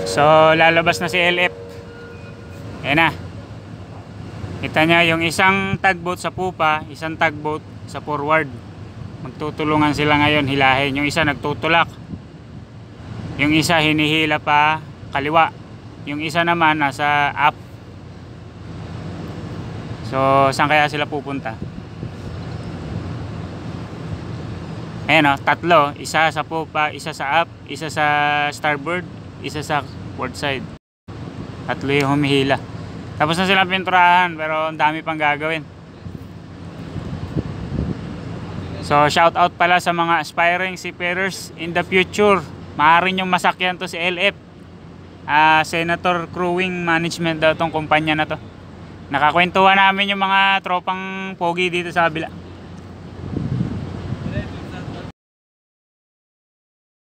So lalabas na si LF. Ayan na. Kita nyo yung isang tugboat sa pupa, isang tugboat sa forward. Magtutulungan sila ngayon hilahin. Yung isa nagtutulak, yung isa hinihila pa kaliwa, yung isa naman nasa up. So saan kaya sila pupunta? Ayan o, tatlo. Isa sa pupa, isa sa up, isa sa starboard, isa sa port side. Tatlo yung humihila. Tapos na silang pinturahan, pero ang dami pang gagawin. So shout out pala sa mga aspiring seafarers in the future. Maaaring yung masakyan to si LF. Senator Crewing Management daw tong kumpanya na to. Nakakwentuhan namin yung mga tropang pogi dito sa kabila.